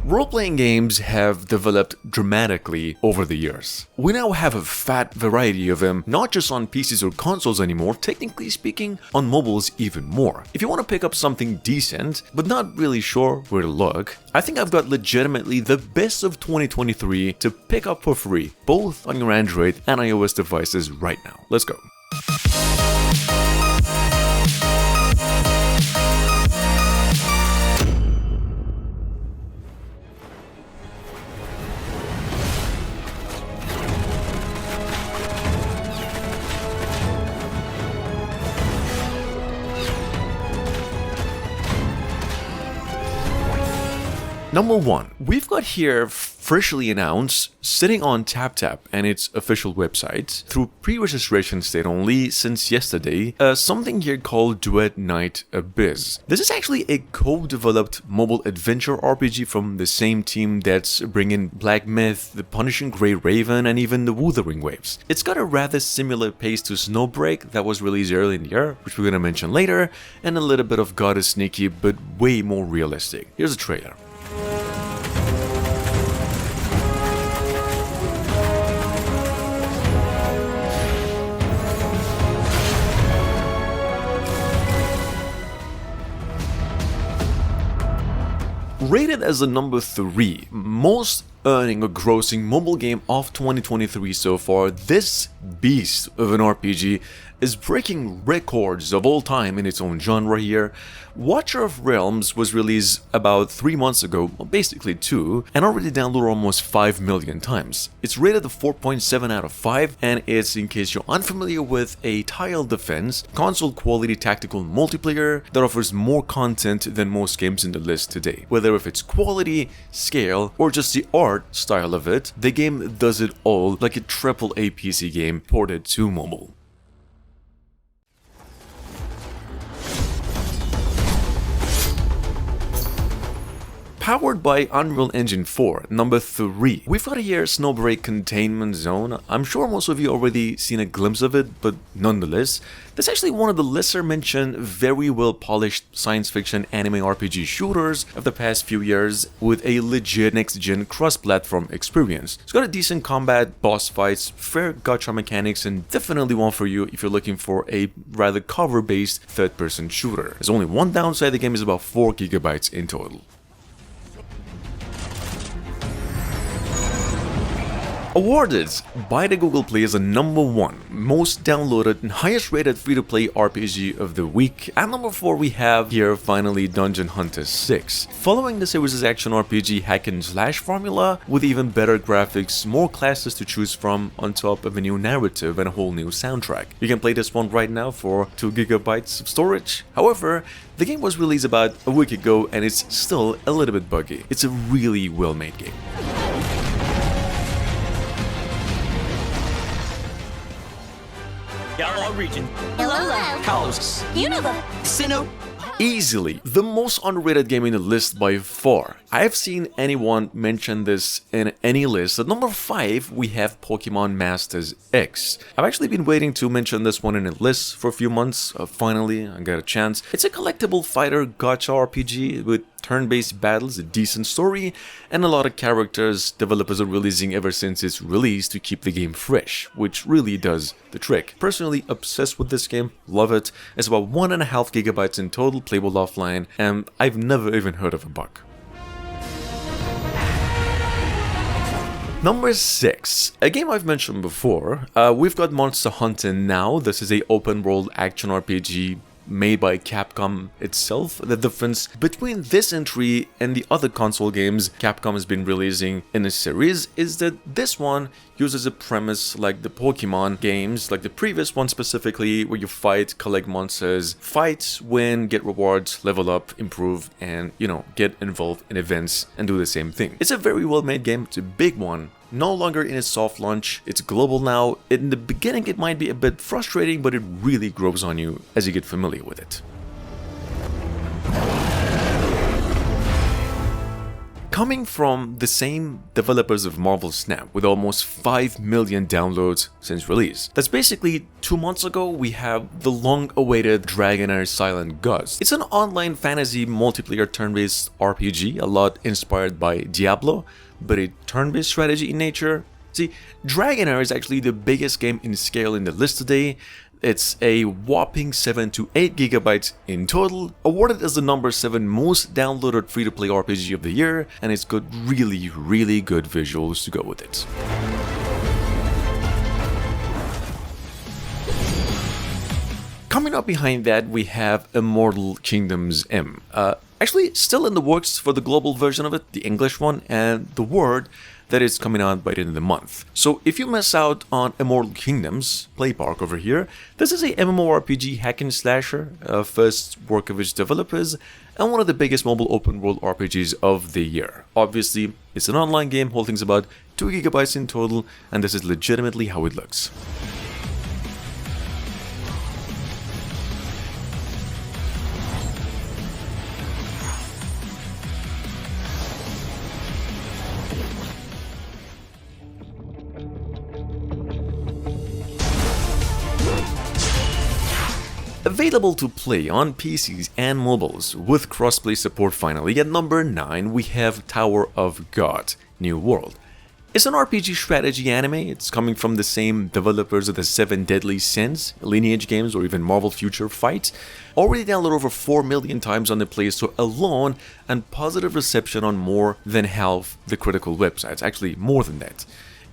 Role-playing games have developed dramatically over the years. We now have a fat variety of them, not just on PCs or consoles anymore, technically speaking, on mobiles even more. If you want to pick up something decent, but not really sure where to look, I think I've got legitimately the best of 2023 to pick up for free, both on your Android and iOS devices right now. Let's go. Number 1, we've got here freshly announced, sitting on TapTap and its official website, through pre-registration state only since yesterday, something here called Duet Night Abyss. This is actually a co-developed mobile adventure RPG from the same team that's bringing Black Myth, The Punishing Grey Raven, and even the Wuthering Waves. It's got a rather similar pace to Snowbreak that was released early in the year, which we're gonna mention later, and a little bit of God is Sneaky, but way more realistic. Here's a trailer. Rated as the number 3 most earning or grossing mobile game of 2023 so far, this beast of an RPG is breaking records of all time in its own genre here. Watcher of Realms was released about 3 months ago, well, basically 2, and already downloaded almost 5 million times. It's rated a 4.7 out of 5, and it's, in case you're unfamiliar with, a tile defense, console quality tactical multiplayer that offers more content than most games in the list today. Whether if it's quality, scale, or just the art style of it, the game does it all like a AAA PC game ported to mobile. Powered by Unreal Engine 4, number 3. We've got here Snowbreak Containment Zone. I'm sure most of you already seen a glimpse of it, but nonetheless, that's actually one of the lesser mentioned, very well polished science fiction anime RPG shooters of the past few years with a legit next-gen cross-platform experience. It's got a decent combat, boss fights, fair gacha mechanics, and definitely one for you if you're looking for a rather cover-based third-person shooter. There's only one downside: the game is about 4 GB in total. Awarded by the Google Play as a number 1 most downloaded and highest rated free-to-play RPG of the week. At number 4 we have here finally Dungeon Hunter 6. Following the series' action RPG hack and slash formula with even better graphics, more classes to choose from on top of a new narrative and a whole new soundtrack. You can play this one right now for 2 GB of storage. However, the game was released about a week ago and it's still a little bit buggy. It's a really well-made game. Yellow region. Hello. Kalos. Unova. Sinnoh. Easily the most underrated game in the list by far. I have seen anyone mention this in any list. At number 5 we have Pokemon Masters X. I've actually been waiting to mention this one in a list for a few months. Finally I got a chance. It's a collectible fighter gacha RPG with turn-based battles, a decent story, and a lot of characters developers are releasing ever since its release to keep the game fresh, which really does the trick. Personally obsessed with this game, love it. It's about 1.5 GB in total, playable offline, and I've never even heard of a bug. Number 6, a game I've mentioned before. We've got Monster Hunter Now. This is a open world action RPG made by Capcom itself. The difference between this entry and the other console games Capcom has been releasing in a series is that this one uses a premise like the Pokemon games, like the previous one specifically, where you fight, collect monsters, fight, win, get rewards, level up, improve, and, you know, get involved in events and do the same thing. It's a very well made game, it's a big one. No longer in its soft launch, it's global now. In the beginning it might be a bit frustrating, but it really grows on you as you get familiar with it. coming from the same developers of Marvel Snap with almost 5 million downloads since release. That's basically 2 months ago. We have the long-awaited Dragonair Silent Gods. It's an online fantasy multiplayer turn-based RPG, a lot inspired by Diablo, but a turn-based strategy in nature. See, Dragonair is actually the biggest game in scale in the list today. It's a whopping 7 to 8 gigabytes in total, awarded as the number 7 most downloaded free-to-play RPG of the year, and it's got really good visuals to go with it. Coming up behind that, we have Immortal Kingdoms M. Actually, still in the works for the global version of it, the English one, and the word that is coming out by the end of the month. So if you miss out on Immortal Kingdoms, Play Park over here, this is a MMORPG hack and slasher, first work of its developers, and one of the biggest mobile open world RPGs of the year. Obviously, it's an online game holding about 2 gigabytes in total, and this is legitimately how it looks. Available to play on PCs and mobiles with crossplay support finally. At number 9 we have Tower of God, New World. It's an RPG strategy anime. It's coming from the same developers of the 7 Deadly Sins, Lineage games, or even Marvel Future Fight. Already downloaded over 4 million times on the Play Store alone, and positive reception on more than half the critical websites, actually more than that.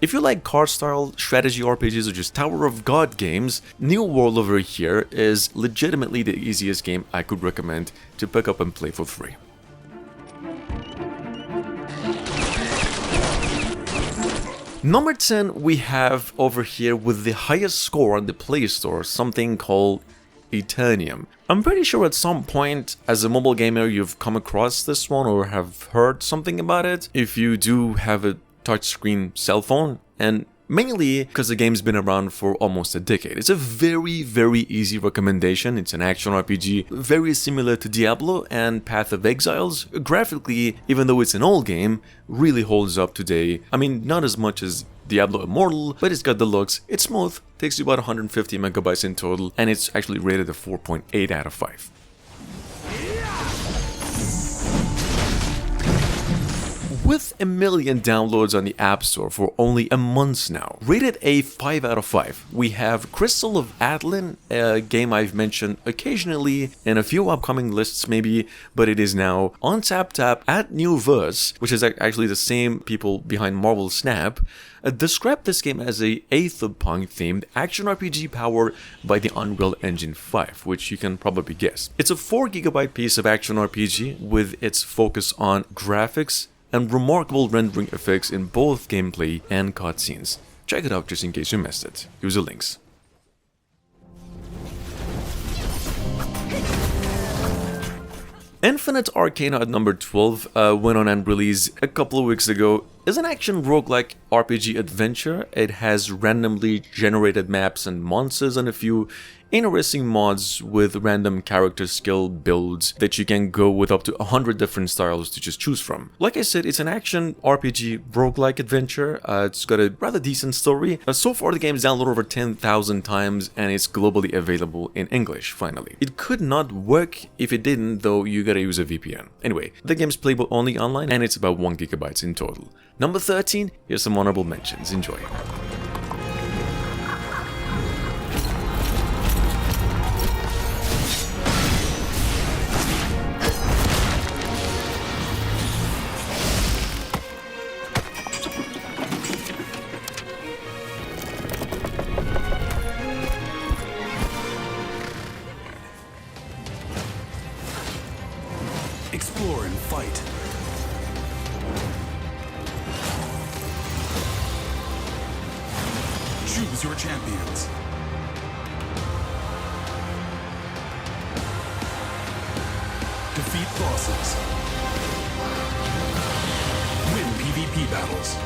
If you like card-style strategy RPGs or just Tower of God games, New World over here is legitimately the easiest game I could recommend to pick up and play for free. Number 10 we have over here with the highest score on the Play Store, something called Eternium. I'm pretty sure at some point as a mobile gamer you've come across this one or have heard something about it. If you do have a touchscreen cell phone, and mainly because the game's been around for almost a decade. It's a very easy recommendation. It's an action RPG, very similar to Diablo and Path of Exiles. Graphically, even though it's an old game, really holds up today. I mean, not as much as Diablo Immortal, but it's got the looks, it's smooth, takes you about 150 megabytes in total, and it's actually rated a 4.8 out of 5. With 1 million downloads on the App Store for only a month now, rated a 5 out of 5, we have Crystal of Atlan, a game I've mentioned occasionally in a few upcoming lists maybe, but it is now on TapTap at Newverse, which is actually the same people behind Marvel Snap. Describe this game as a Aetherpunk themed action RPG powered by the Unreal Engine 5, which you can probably guess. It's a 4 gigabyte piece of action RPG with its focus on graphics and remarkable rendering effects in both gameplay and cutscenes. Check it out just in case you missed it. Here's the links. Infinite Arcana at number 12 went on and released a couple of weeks ago. Is an action roguelike RPG adventure. It has randomly generated maps and monsters and a few interesting mods with random character skill builds that you can go with up to 100 different styles to just choose from. Like I said, it's an action RPG roguelike adventure. It's got a rather decent story. So far the game's downloaded over 10,000 times and it's globally available in English, finally. It could not work if it didn't, though you gotta use a VPN. Anyway, the game's playable only online and it's about 1 gigabyte in total. Number 13, here's some honorable mentions. Enjoy. Explore and fight. Choose your champions. Defeat bosses. Win PvP battles.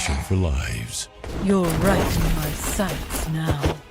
competition for lives. You're right in my sights now.